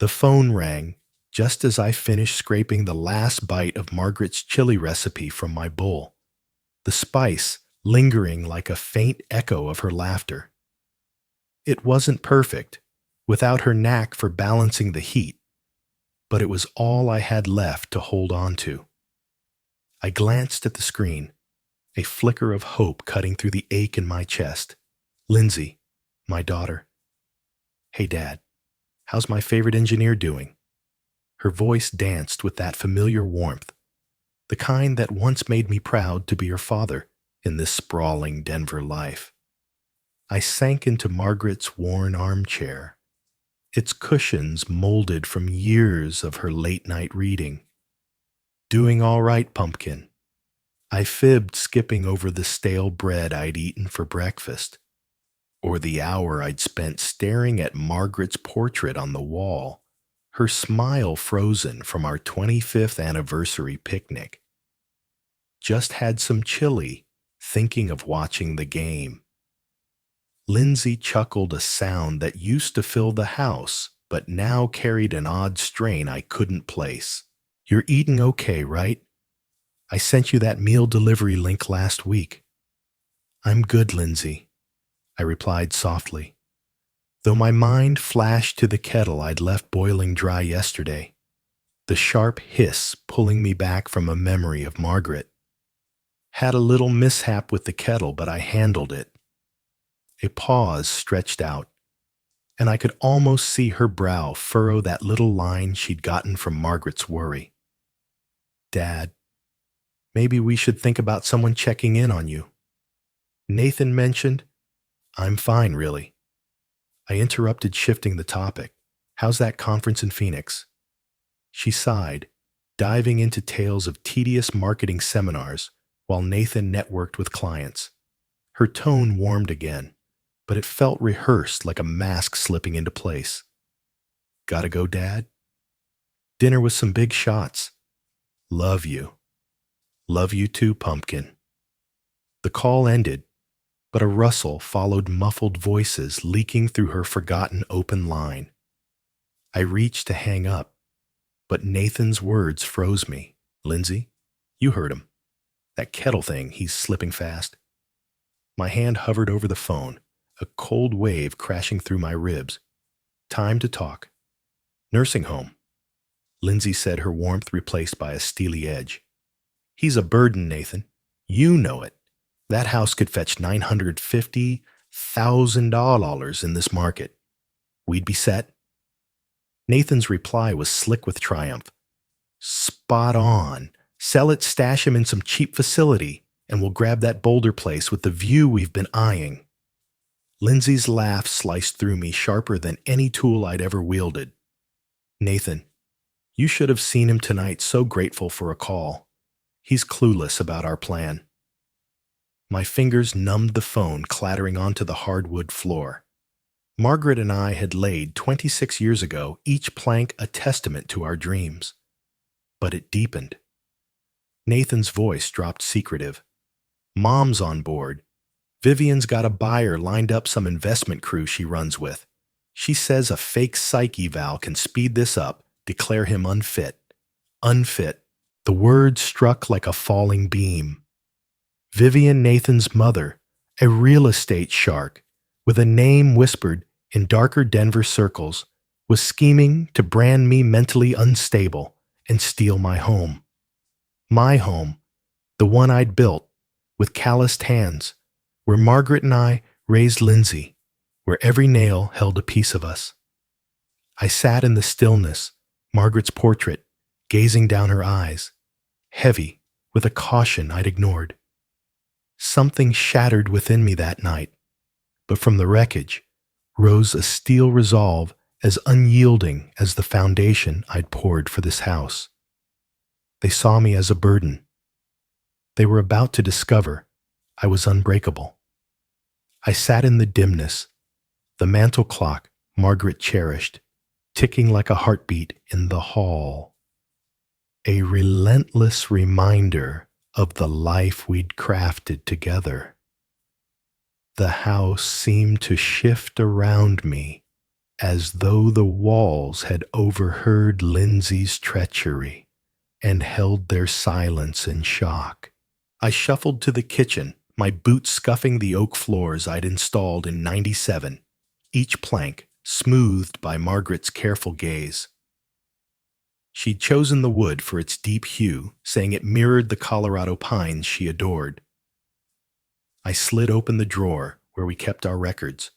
The phone rang just as I finished scraping the last bite of Margaret's chili recipe from my bowl, the spice lingering like a faint echo of her laughter. It wasn't perfect, without her knack for balancing the heat, but it was all I had left to hold on to. I glanced at the screen, a flicker of hope cutting through the ache in my chest. Lindsay, my daughter. "Hey, Dad, how's my favorite engineer doing?" Her voice danced with that familiar warmth, the kind that once made me proud to be her father in this sprawling Denver life. I sank into Margaret's worn armchair, its cushions molded from years of her late-night reading. "Doing all right, Pumpkin." I fibbed, skipping over the stale bread I'd eaten for breakfast, or the hour I'd spent staring at Margaret's portrait on the wall, her smile frozen from our 25th anniversary picnic. Just had some chili, thinking of watching the game. Lindsay chuckled a sound that used to fill the house, but now carried an odd strain I couldn't place. "You're eating okay, right? I sent you that meal delivery link last week." "I'm good, Lindsay," I replied softly, though my mind flashed to the kettle I'd left boiling dry yesterday, the sharp hiss pulling me back from a memory of Margaret. Had a little mishap with the kettle, but I handled it. A pause stretched out, and I could almost see her brow furrow that little line she'd gotten from Margaret's worry. "Dad, maybe we should think about someone checking in on you." Nathan mentioned. "I'm fine, really." I interrupted, shifting the topic. "How's that conference in Phoenix?" She sighed, diving into tales of tedious marketing seminars while Nathan networked with clients. Her tone warmed again, but it felt rehearsed, like a mask slipping into place. "Gotta go, Dad?" "Dinner with some big shots." "Love you." "Love you too, Pumpkin." The call ended, but a rustle followed muffled voices leaking through her forgotten open line. I reached to hang up, but Nathan's words froze me. "Lindsay, you heard him. That kettle thing, he's slipping fast." My hand hovered over the phone, a cold wave crashing through my ribs. "Time to talk." "Nursing home," Lindsay said, her warmth replaced by a steely edge. "He's a burden, Nathan. You know it. That house could fetch $950,000 in this market. We'd be set." Nathan's reply was slick with triumph. "Spot on. Sell it, stash him in some cheap facility, and we'll grab that Boulder place with the view we've been eyeing." Lindsay's laugh sliced through me, sharper than any tool I'd ever wielded. "Nathan, you should have seen him tonight, so grateful for a call. He's clueless about our plan." My fingers numbed the phone, clattering onto the hardwood floor. Margaret and I had laid 26 years ago, each plank a testament to our dreams. But it deepened. Nathan's voice dropped secretive. "Mom's on board. Vivian's got a buyer lined up, some investment crew she runs with. She says a fake psych eval can speed this up, declare him unfit." Unfit. The word struck like a falling beam. Vivian, Nathan's mother, a real estate shark, with a name whispered in darker Denver circles, was scheming to brand me mentally unstable and steal my home. My home, the one I'd built, with calloused hands, where Margaret and I raised Lindsay, where every nail held a piece of us. I sat in the stillness, Margaret's portrait, gazing down her eyes, heavy with a caution I'd ignored. Something shattered within me that night, but from the wreckage rose a steel resolve as unyielding as the foundation I'd poured for this house. They saw me as a burden. They were about to discover I was unbreakable. I sat in the dimness, the mantel clock Margaret cherished, ticking like a heartbeat in the hall. A relentless reminder of the life we'd crafted together. The house seemed to shift around me as though the walls had overheard Lindsay's treachery and held their silence in shock. I shuffled to the kitchen, my boots scuffing the oak floors I'd installed in '97, each plank smoothed by Margaret's careful gaze. She'd chosen the wood for its deep hue, saying it mirrored the Colorado pines she adored. I slid open the drawer where we kept our records,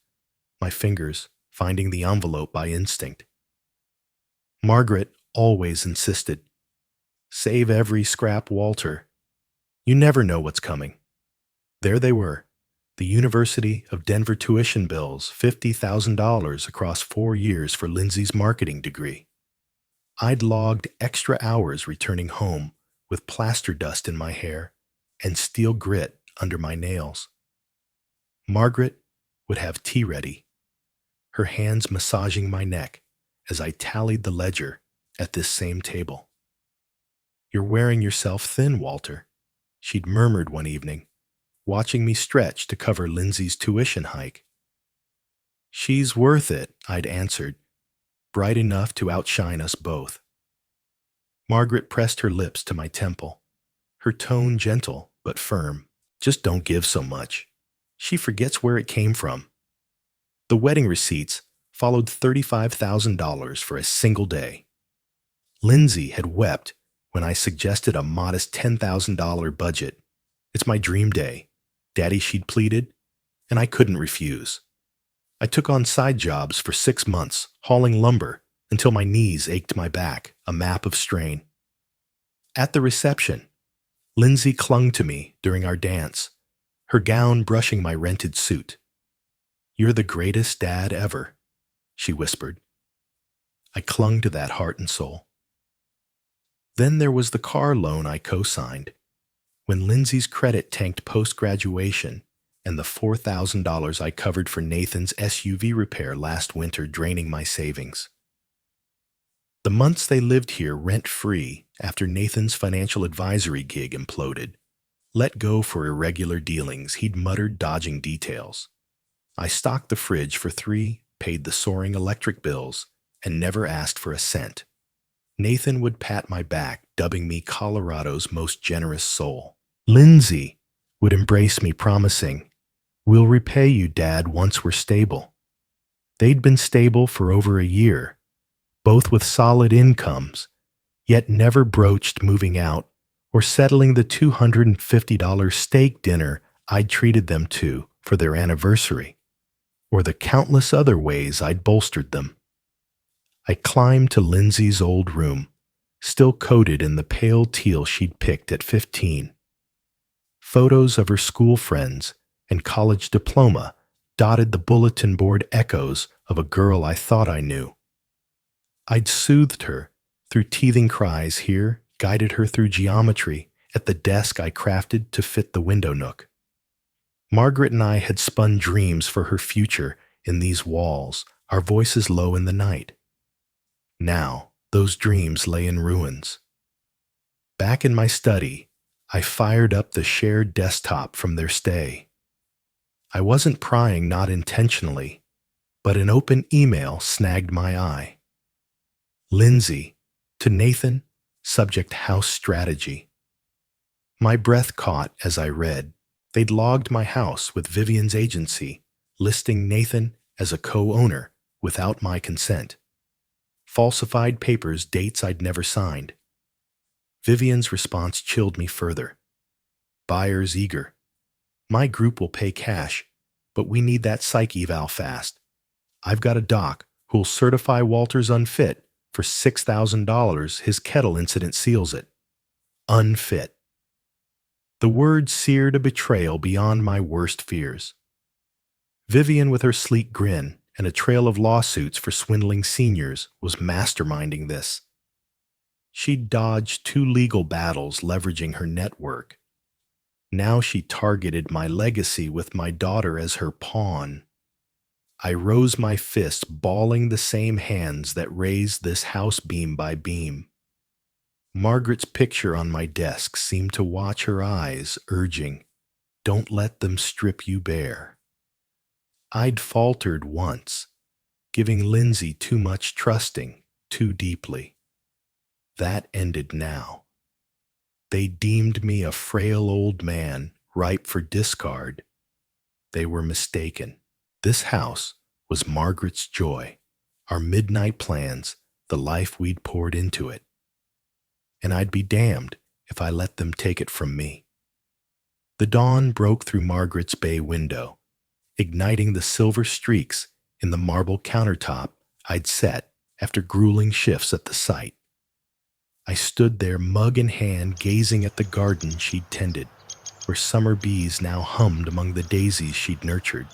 my fingers finding the envelope by instinct. Margaret always insisted, "Save every scrap, Walter. You never know what's coming." There they were, the University of Denver tuition bills, $50,000 across 4 years for Lindsay's marketing degree. I'd logged extra hours returning home with plaster dust in my hair and steel grit under my nails. Margaret would have tea ready, her hands massaging my neck as I tallied the ledger at this same table. "You're wearing yourself thin, Walter," she'd murmured one evening, watching me stretch to cover Lindsay's tuition hike. "She's worth it," I'd answered, bright enough to outshine us both. Margaret pressed her lips to my temple, her tone gentle but firm. "Just don't give so much. She forgets where it came from." The wedding receipts followed $35,000 for a single day. Lindsay had wept when I suggested a modest $10,000 budget. "It's my dream day, Daddy," she'd pleaded, and I couldn't refuse. I took on side jobs for 6 months, hauling lumber, until my knees ached my back, a map of strain. At the reception, Lindsay clung to me during our dance, her gown brushing my rented suit. "You're the greatest dad ever," she whispered. I clung to that heart and soul. Then there was the car loan I co-signed. When Lindsay's credit tanked post-graduation and the $4,000 I covered for Nathan's SUV repair last winter draining my savings. The months they lived here rent-free after Nathan's financial advisory gig imploded, let go for irregular dealings he'd muttered dodging details. I stocked the fridge for 3, paid the soaring electric bills, and never asked for a cent. Nathan would pat my back, dubbing me Colorado's most generous soul. Lindsay would embrace me, promising, "We'll repay you, Dad, once we're stable." They'd been stable for over a year, both with solid incomes, yet never broached moving out or settling the $250 steak dinner I'd treated them to for their anniversary, or the countless other ways I'd bolstered them. I climbed to Lindsay's old room, still coated in the pale teal she'd picked at 15. Photos of her school friends and college diploma dotted the bulletin board echoes of a girl I thought I knew. I'd soothed her through teething cries here, guided her through geometry at the desk I crafted to fit the window nook. Margaret and I had spun dreams for her future in these walls, our voices low in the night. Now, those dreams lay in ruins. Back in my study, I fired up the shared desktop from their stay. I wasn't prying, not intentionally, but an open email snagged my eye. Lindsay, to Nathan, subject house strategy. My breath caught as I read. They'd logged my house with Vivian's agency, listing Nathan as a co-owner without my consent. Falsified papers, dates I'd never signed. Vivian's response chilled me further. "Buyers eager. My group will pay cash, but we need that psych eval fast. I've got a doc who'll certify Walter's unfit for $6,000. His kettle incident seals it. Unfit." The word seared a betrayal beyond my worst fears. Vivian, with her sleek grin and a trail of lawsuits for swindling seniors, was masterminding this. She'd dodged 2 legal battles leveraging her network. Now she targeted my legacy with my daughter as her pawn. I rose my fist, balling the same hands that raised this house beam by beam. Margaret's picture on my desk seemed to watch her eyes, urging, "Don't let them strip you bare." I'd faltered once, giving Lindsay too much trusting, too deeply. That ended now. They deemed me a frail old man, ripe for discard. They were mistaken. This house was Margaret's joy, our midnight plans, the life we'd poured into it. And I'd be damned if I let them take it from me. The dawn broke through Margaret's bay window, igniting the silver streaks in the marble countertop I'd set after grueling shifts at the site. I stood there, mug in hand, gazing at the garden she'd tended, where summer bees now hummed among the daisies she'd nurtured.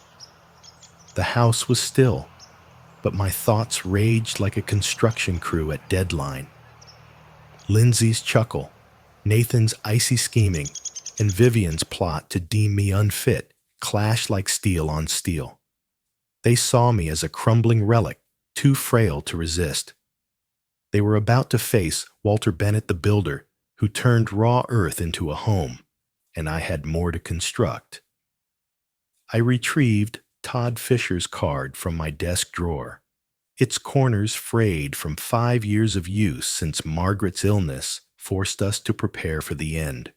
The house was still, but my thoughts raged like a construction crew at deadline. Lindsay's chuckle, Nathan's icy scheming, and Vivian's plot to deem me unfit clashed like steel on steel. They saw me as a crumbling relic, too frail to resist. They were about to face Walter Bennett the builder, who turned raw earth into a home, and I had more to construct. I retrieved Todd Fisher's card from my desk drawer, its corners frayed from 5 years of use since Margaret's illness forced us to prepare for the end.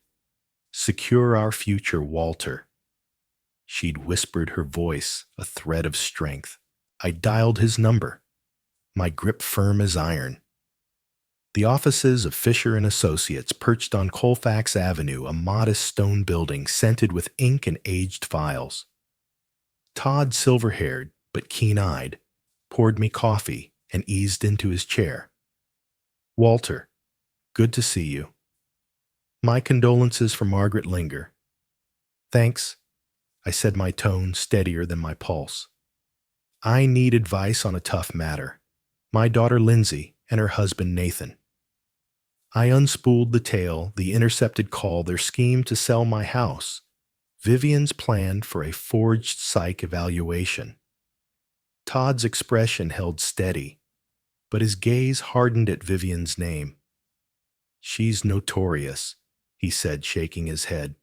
Secure our future, Walter. She'd whispered, her voice a thread of strength. I dialed his number, my grip firm as iron. The offices of Fisher and Associates perched on Colfax Avenue, a modest stone building scented with ink and aged files. Todd, silver-haired but keen-eyed, poured me coffee and eased into his chair. Walter, good to see you. My condolences for Margaret linger. Thanks, I said, my tone steadier than my pulse. I need advice on a tough matter. My daughter Lindsay and her husband Nathan. I unspooled the tale, the intercepted call, their scheme to sell my house, Vivian's plan for a forged psych evaluation. Todd's expression held steady, but his gaze hardened at Vivian's name. She's notorious, he said, shaking his head.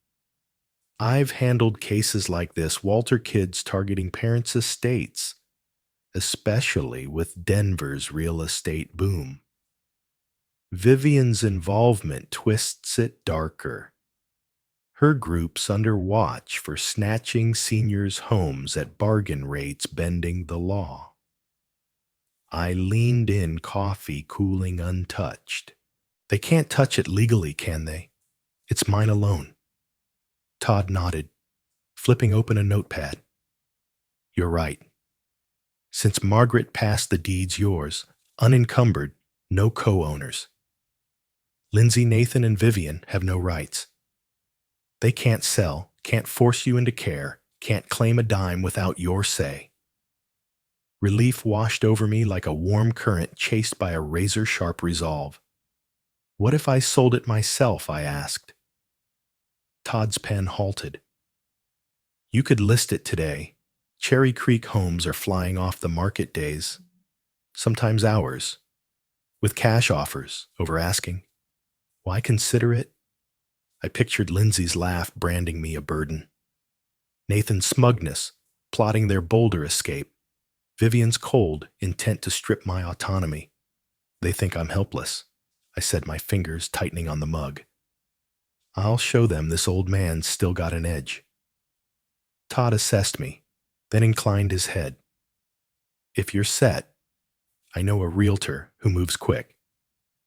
I've handled cases like this, Walter, kids targeting parents' estates, especially with Denver's real estate boom. Vivian's involvement twists it darker. Her group's under watch for snatching seniors' homes at bargain rates, bending the law. I leaned in, coffee cooling untouched. They can't touch it legally, can they? It's mine alone. Todd nodded, flipping open a notepad. You're right. Since Margaret passed, the deed's yours, unencumbered, no co-owners. Lindsay, Nathan, and Vivian have no rights. They can't sell, can't force you into care, can't claim a dime without your say. Relief washed over me like a warm current chased by a razor-sharp resolve. What if I sold it myself, I asked. Todd's pen halted. You could list it today. Cherry Creek homes are flying off the market days, sometimes hours, with cash offers over asking. Why consider it? I pictured Lindsay's laugh branding me a burden. Nathan's smugness, plotting their bolder escape. Vivian's cold, intent to strip my autonomy. They think I'm helpless, I said, my fingers tightening on the mug. I'll show them this old man's still got an edge. Todd assessed me, then inclined his head. If you're set, I know a realtor who moves quick.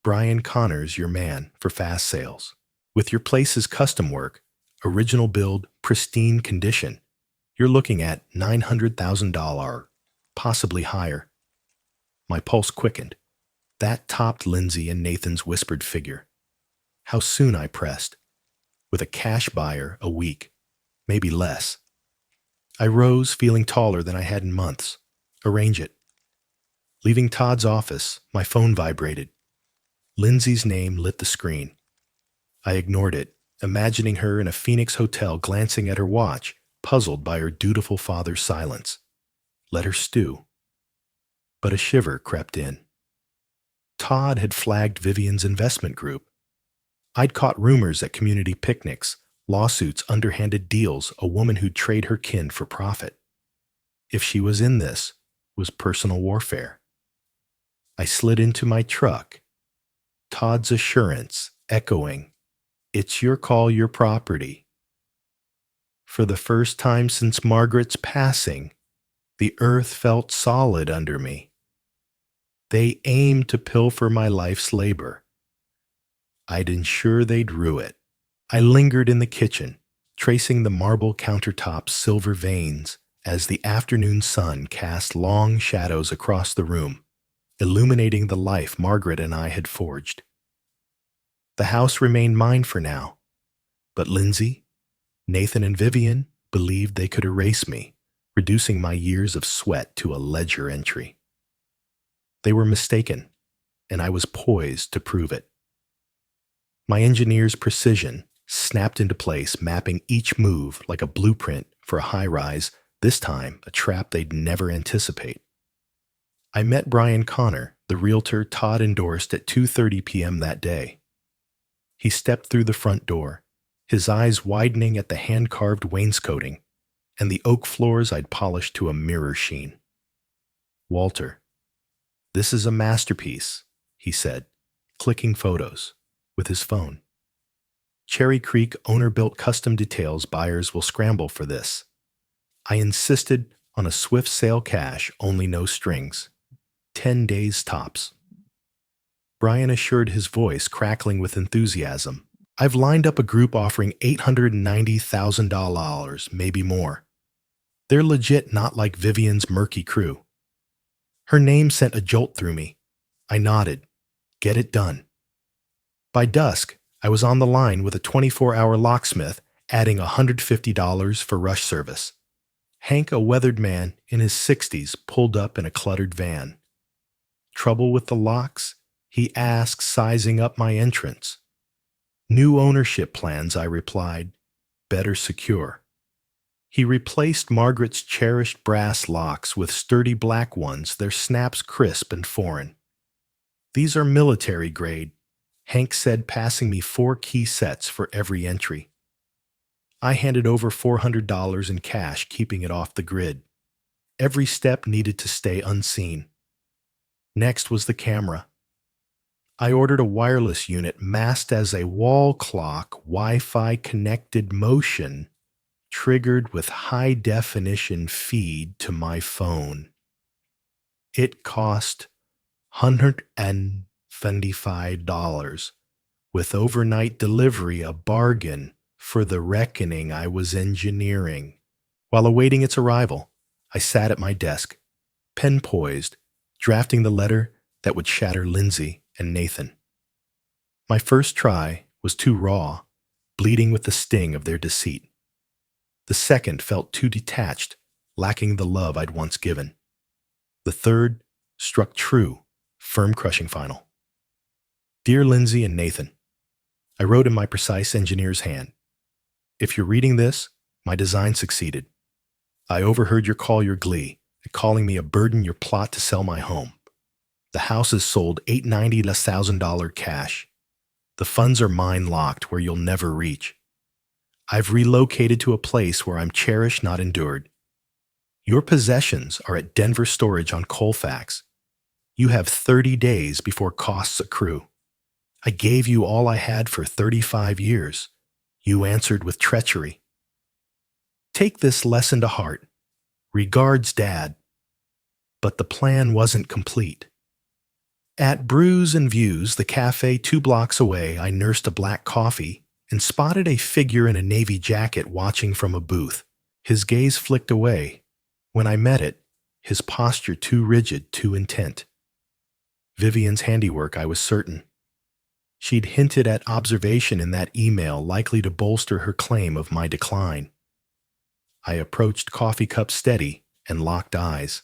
Brian Connor's your man for fast sales. With your place's custom work, original build, pristine condition, you're looking at $900,000, possibly higher. My pulse quickened. That topped Lindsay and Nathan's whispered figure. How soon, I pressed. With a cash buyer, a week, maybe less. I rose, feeling taller than I had in months. Arrange it. Leaving Todd's office, my phone vibrated. Lindsay's name lit the screen. I ignored it, imagining her in a Phoenix hotel glancing at her watch, puzzled by her dutiful father's silence. Let her stew. But a shiver crept in. Todd had flagged Vivian's investment group. I'd caught rumors at community picnics, lawsuits, underhanded deals, a woman who'd trade her kin for profit. If she was in this, was personal warfare. I slid into my truck, Todd's assurance echoing, "It's your call, your property." For the first time since Margaret's passing, the earth felt solid under me. They aimed to pilfer my life's labor. I'd ensure they'd rue it. I lingered in the kitchen, tracing the marble countertop's silver veins as the afternoon sun cast long shadows across the room, illuminating the life Margaret and I had forged. The house remained mine for now, but Lindsay, Nathan, and Vivian believed they could erase me, reducing my years of sweat to a ledger entry. They were mistaken, and I was poised to prove it. My engineer's precision snapped into place, mapping each move like a blueprint for a high-rise, this time a trap they'd never anticipate. I met Brian Connor, the realtor Todd endorsed at 2:30 p.m. that day. He stepped through the front door, his eyes widening at the hand-carved wainscoting and the oak floors I'd polished to a mirror sheen. "Walter, this is a masterpiece," he said, clicking photos with his phone. "Cherry Creek owner-built custom details buyers will scramble for this. I insisted on a swift sale cash, only no strings. 10 days tops." Brian assured, his voice crackling with enthusiasm. "I've lined up a group offering $890,000, maybe more. They're legit, not like Vivian's murky crew." Her name sent a jolt through me. I nodded. Get it done. By dusk, I was on the line with a 24-hour locksmith, adding $150 for rush service. Hank, a weathered man in his 60s, pulled up in a cluttered van. "Trouble with the locks?" he asked, sizing up my entrance. "New ownership plans," I replied. "Better secure." He replaced Margaret's cherished brass locks with sturdy black ones, their snaps crisp and foreign. "These are military grade," Hank said, passing me 4 key sets for every entry. I handed over $400 in cash, keeping it off the grid. Every step needed to stay unseen. Next was the camera. I ordered a wireless unit masked as a wall clock, Wi-Fi connected motion, triggered with high-definition feed to my phone. It cost $125, with overnight delivery a bargain for the reckoning I was engineering. While awaiting its arrival, I sat at my desk, pen poised, drafting the letter that would shatter Lindsay and Nathan. My first try was too raw, bleeding with the sting of their deceit. The second felt too detached, lacking the love I'd once given. The third struck true, firm, crushing final. "Dear Lindsay and Nathan," I wrote in my precise engineer's hand. "If you're reading this, my design succeeded. I overheard your call your glee, and calling me a burden your plot to sell my home. The house is sold $890,000 cash. The funds are mine locked where you'll never reach. I've relocated to a place where I'm cherished, not endured. Your possessions are at Denver storage on Colfax. You have 30 days before costs accrue. I gave you all I had for 35 years. You answered with treachery. Take this lesson to heart. Regards, Dad." But the plan wasn't complete. At Brews and Views, the cafe 2 blocks away, I nursed a black coffee and spotted a figure in a navy jacket watching from a booth. His gaze flicked away. When I met it, his posture too rigid, too intent. Vivian's handiwork, I was certain. She'd hinted at observation in that email likely to bolster her claim of my decline. I approached, coffee cup steady, and locked eyes.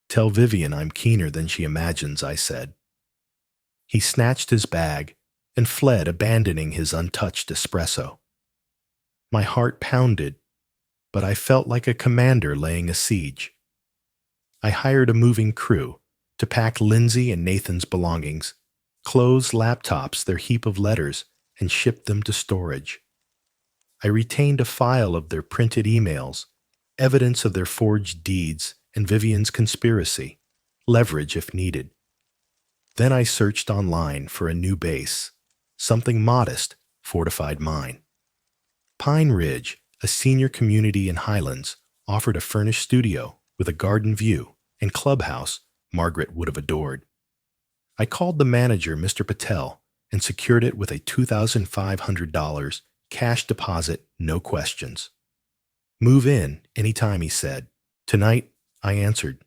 "Tell Vivian I'm keener than she imagines," I said. He snatched his bag and fled, abandoning his untouched espresso. My heart pounded, but I felt like a commander laying a siege. I hired a moving crew to pack Lindsay and Nathan's belongings, clothes, laptops, their heap of letters, and shipped them to storage. I retained a file of their printed emails, evidence of their forged deeds, and Vivian's conspiracy, leverage if needed. Then I searched online for a new base, something modest, fortified mine. Pine Ridge, a senior community in Highlands, offered a furnished studio with a garden view and clubhouse Margaret would have adored. I called the manager, Mr. Patel, and secured it with a $2,500 cash deposit, no questions. Move in anytime, he said. Tonight, I answered.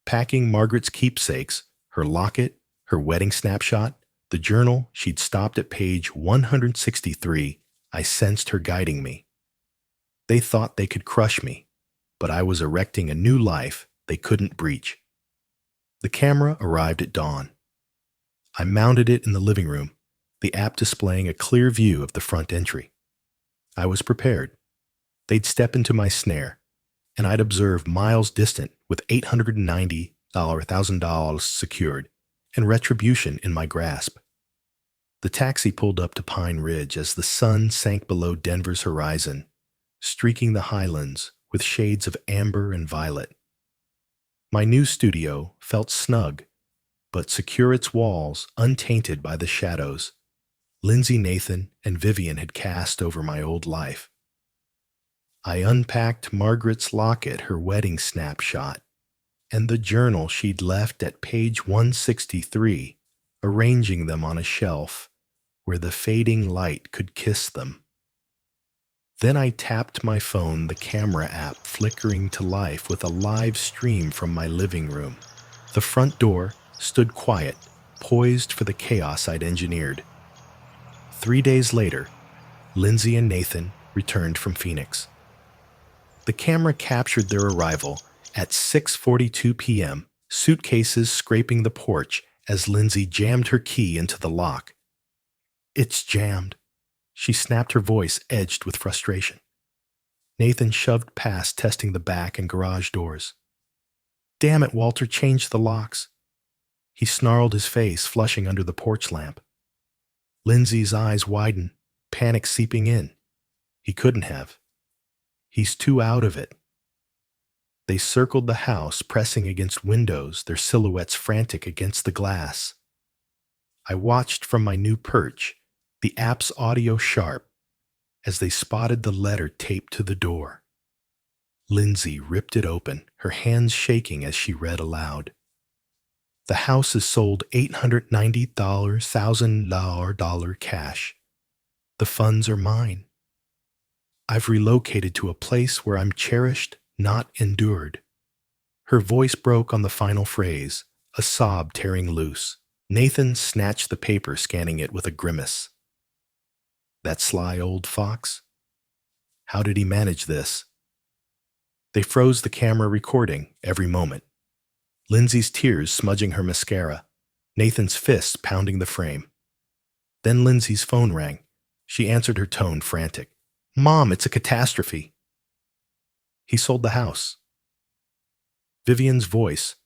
Packing Margaret's keepsakes, her locket, her wedding snapshot, the journal she'd stopped at page 163, I sensed her guiding me. They thought they could crush me, but I was erecting a new life they couldn't breach. The camera arrived at dawn. I mounted it in the living room, the app displaying a clear view of the front entry. I was prepared. They'd step into my snare, and I'd observe miles distant with $890,000 secured and retribution in my grasp. The taxi pulled up to Pine Ridge as the sun sank below Denver's horizon, streaking the highlands with shades of amber and violet. My new studio felt snug, but secure its walls untainted by the shadows Lindsay, Nathan, and Vivian had cast over my old life. I unpacked Margaret's locket, her wedding snapshot, and the journal she'd left at page 163, arranging them on a shelf where the fading light could kiss them. Then I tapped my phone, the camera app flickering to life with a live stream from my living room. The front door stood quiet, poised for the chaos I'd engineered. 3 days later, Lindsay and Nathan returned from Phoenix. The camera captured their arrival at 6:42 p.m., suitcases scraping the porch as Lindsay jammed her key into the lock. "It's jammed." She snapped, her voice edged with frustration. Nathan shoved past, testing the back and garage doors. "Damn it, Walter, change the locks." He snarled, his face flushing under the porch lamp. Lindsay's eyes widened, panic seeping in. He couldn't have. He's too out of it. They circled the house, pressing against windows, their silhouettes frantic against the glass. I watched from my new perch, the app's audio sharp, as they spotted the letter taped to the door. Lindsay ripped it open, her hands shaking as she read aloud. "The house is sold $890,000 cash. The funds are mine. I've relocated to a place where I'm cherished, not endured." Her voice broke on the final phrase, a sob tearing loose. Nathan snatched the paper, scanning it with a grimace. That sly old fox? How did he manage this? They froze the camera recording every moment. Lindsay's tears smudging her mascara, Nathan's fists pounding the frame. Then Lindsay's phone rang. She answered, her tone frantic. "Mom, it's a catastrophe." He sold the house. Vivian's voice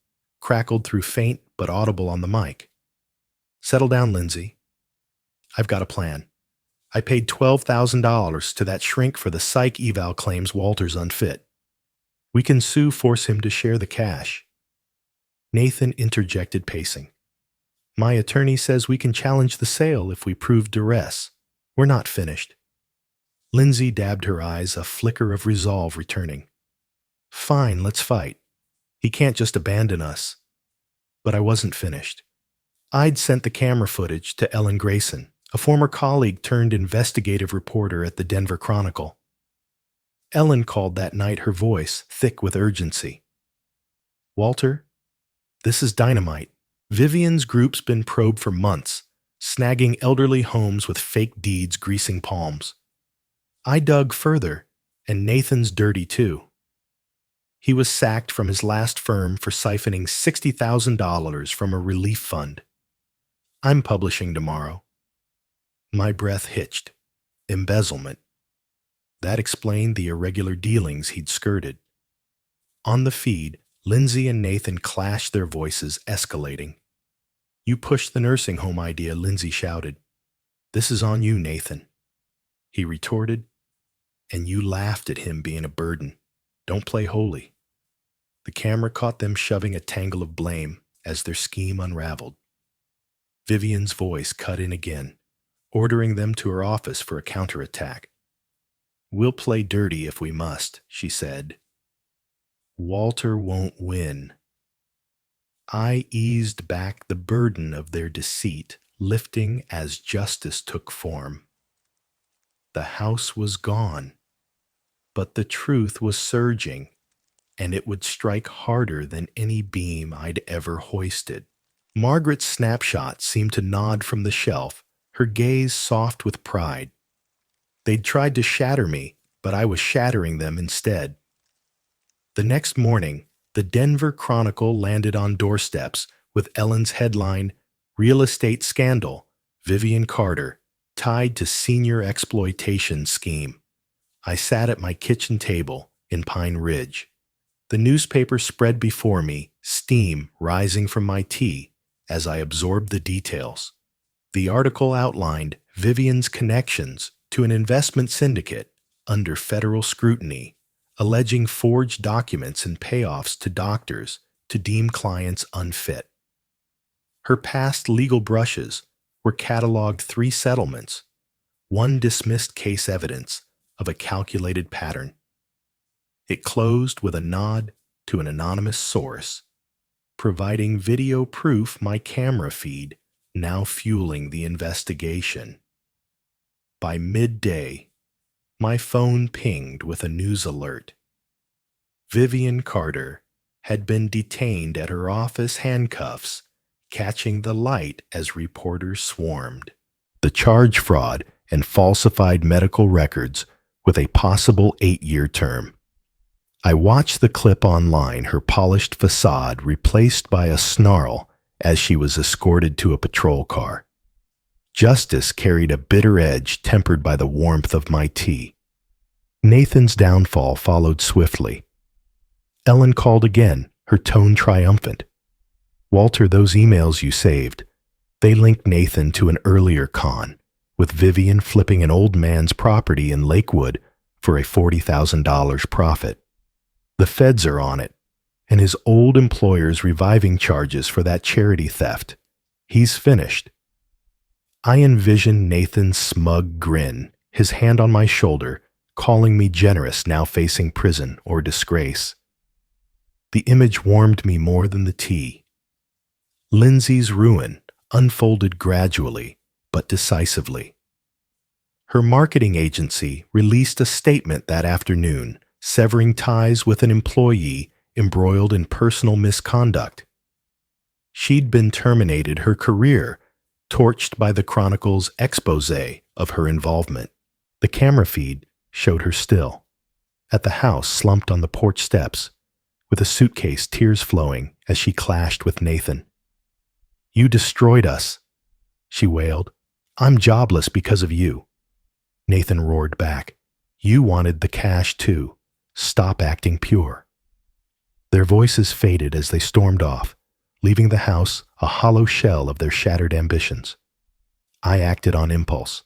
crackled through, faint but audible on the mic. "Settle down, Lindsay. I've got a plan. I paid $12,000 to that shrink for the psych eval, claims Walter's unfit. We can sue, force him to share the cash." Nathan interjected, pacing. "My attorney says we can challenge the sale if we prove duress. We're not finished." Lindsay dabbed her eyes, a flicker of resolve returning. "Fine, let's fight. He can't just abandon us." But I wasn't finished. I'd sent the camera footage to Ellen Grayson, a former colleague turned investigative reporter at the Denver Chronicle. Ellen called that night, her voice thick with urgency. "Walter, this is dynamite. Vivian's group's been probed for months, snagging elderly homes with fake deeds, greasing palms. I dug further, and Nathan's dirty too. He was sacked from his last firm for siphoning $60,000 from a relief fund. I'm publishing tomorrow." My breath hitched. Embezzlement. That explained the irregular dealings he'd skirted. On the feed, Lindsay and Nathan clashed, their voices escalating. "You pushed the nursing home idea," Lindsay shouted. "This is on you, Nathan." He retorted, "And you laughed at him being a burden. Don't play holy." The camera caught them shoving a tangle of blame as their scheme unraveled. Vivian's voice cut in again, ordering them to her office for a counterattack. "We'll play dirty if we must," she said. "Walter won't win." I eased back the burden of their deceit, lifting as justice took form. The house was gone, but the truth was surging, and it would strike harder than any beam I'd ever hoisted. Margaret's snapshot seemed to nod from the shelf, her gaze soft with pride. They'd tried to shatter me, but I was shattering them instead. The next morning, the Denver Chronicle landed on doorsteps with Ellen's headline, "Real Estate Scandal, Vivian Carter, Tied to Senior Exploitation Scheme." I sat at my kitchen table in Pine Ridge. The newspaper spread before me, steam rising from my tea as I absorbed the details. The article outlined Vivian's connections to an investment syndicate under federal scrutiny, alleging forged documents and payoffs to doctors to deem clients unfit. Her past legal brushes were cataloged 3 settlements, 1 dismissed case evidence of a calculated pattern. It closed with a nod to an anonymous source, providing video proof my camera feed now fueling the investigation. By midday, my phone pinged with a news alert. Vivian Carter had been detained at her office handcuffs, catching the light as reporters swarmed. The charge fraud and falsified medical records with a possible 8-year term. I watched the clip online, her polished facade replaced by a snarl as she was escorted to a patrol car. Justice carried a bitter edge tempered by the warmth of my tea. Nathan's downfall followed swiftly. Ellen called again, her tone triumphant. "Walter, those emails you saved, they linked Nathan to an earlier con, with Vivian flipping an old man's property in Lakewood for a $40,000 profit. The feds are on it, and his old employer's reviving charges for that charity theft. He's finished." I envisioned Nathan's smug grin, his hand on my shoulder, calling me generous now facing prison or disgrace. The image warmed me more than the tea. Lindsay's ruin unfolded gradually, but decisively. Her marketing agency released a statement that afternoon, severing ties with an employee embroiled in personal misconduct. She'd been terminated, her career torched by the Chronicle's expose of her involvement. The camera feed showed her still, at the house slumped on the porch steps, with a suitcase, tears flowing as she clashed with Nathan. "You destroyed us," she wailed. "I'm jobless because of you." Nathan roared back. "You wanted the cash too. Stop acting pure." Their voices faded as they stormed off, leaving the house a hollow shell of their shattered ambitions. I acted on impulse.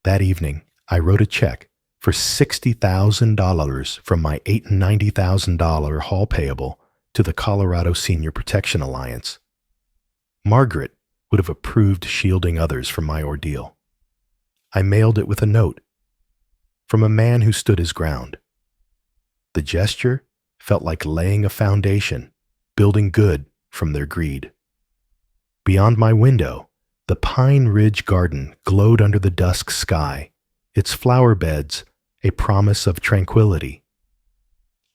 That evening, I wrote a check for $60,000 from my $890,000 haul payable to the Colorado Senior Protection Alliance. Margaret would have approved shielding others from my ordeal. I mailed it with a note from a man who stood his ground. The gesture felt like laying a foundation, building good from their greed. Beyond my window, the Pine Ridge garden glowed under the dusk sky, its flower beds a promise of tranquility.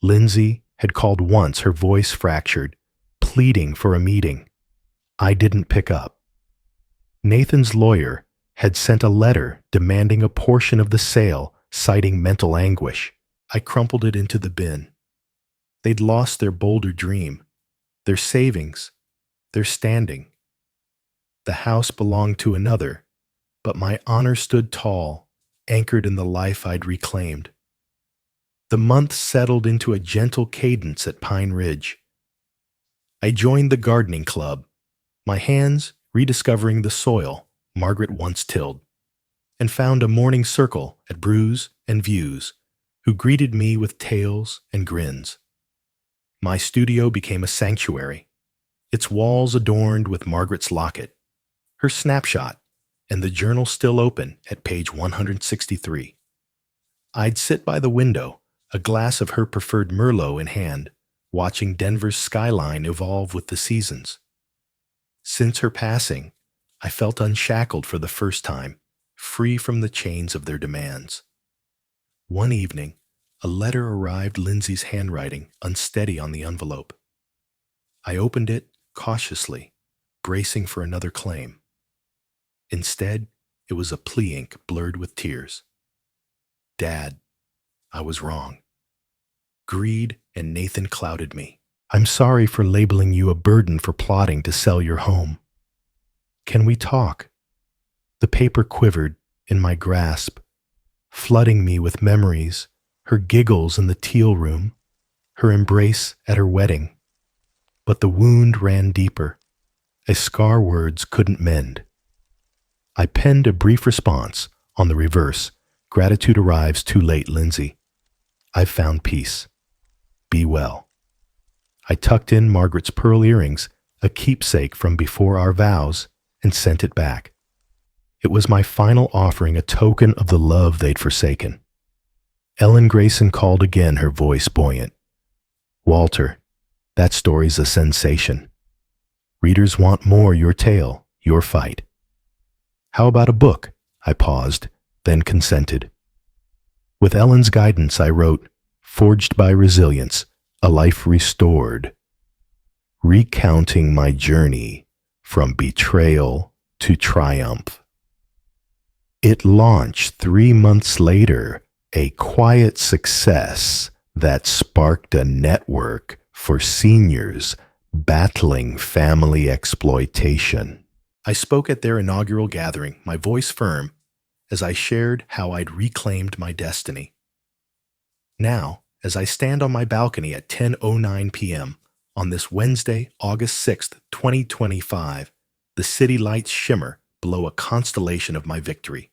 Lindsay had called once, her voice fractured, pleading for a meeting. I didn't pick up. Nathan's lawyer had sent a letter demanding a portion of the sale, citing mental anguish. I crumpled it into the bin. They'd lost their bolder dream, their savings, their standing. The house belonged to another, but my honor stood tall, anchored in the life I'd reclaimed. The months settled into a gentle cadence at Pine Ridge. I joined the gardening club, my hands rediscovering the soil Margaret once tilled, and found a morning circle at Brews and Views who greeted me with tales and grins. My studio became a sanctuary, its walls adorned with Margaret's locket, her snapshot, and the journal still open at page 163. I'd sit by the window, a glass of her preferred Merlot in hand, watching Denver's skyline evolve with the seasons. Since her passing, I felt unshackled for the first time, free from the chains of their demands. One evening, a letter arrived Lindsay's handwriting, unsteady on the envelope. I opened it cautiously, bracing for another claim. Instead, it was a plea ink blurred with tears. Dad, I was wrong. Greed and Nathan clouded me. I'm sorry for labeling you a burden for plotting to sell your home. Can we talk? The paper quivered in my grasp, flooding me with memories, her giggles in the teal room, her embrace at her wedding. But the wound ran deeper, a scar words couldn't mend. I penned a brief response on the reverse. Gratitude arrives too late, Lindsay. I've found peace. Be well. I tucked in Margaret's pearl earrings, a keepsake from before our vows, and sent it back. It was my final offering, a token of the love they'd forsaken. Ellen Grayson called again, her voice buoyant. Walter, that story's a sensation. Readers want more your tale, your fight. How about a book? I paused, then consented. With Ellen's guidance, I wrote, Forged by Resilience, A Life Restored, recounting my journey from betrayal to triumph. It launched 3 months later, a quiet success that sparked a network for seniors battling family exploitation. I spoke at their inaugural gathering, my voice firm, as I shared how I'd reclaimed my destiny. Now, as I stand on my balcony at 10:09 p.m. on this Wednesday, August 6th, 2025, the city lights shimmer below a constellation of my victory.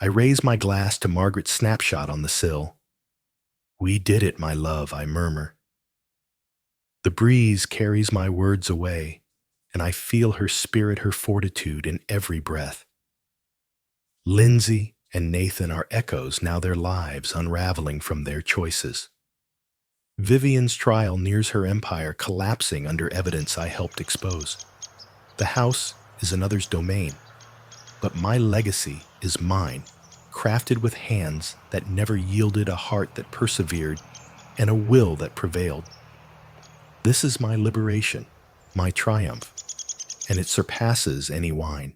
I raise my glass to Margaret's snapshot on the sill. We did it, my love, I murmur. The breeze carries my words away, and I feel her spirit, her fortitude in every breath. Lindsay and Nathan are echoes, now their lives unraveling from their choices. Vivian's trial nears her empire collapsing under evidence I helped expose. The house is another's domain, but my legacy is mine, crafted with hands that never yielded, a heart that persevered, and a will that prevailed. This is my liberation, my triumph, and it surpasses any wine.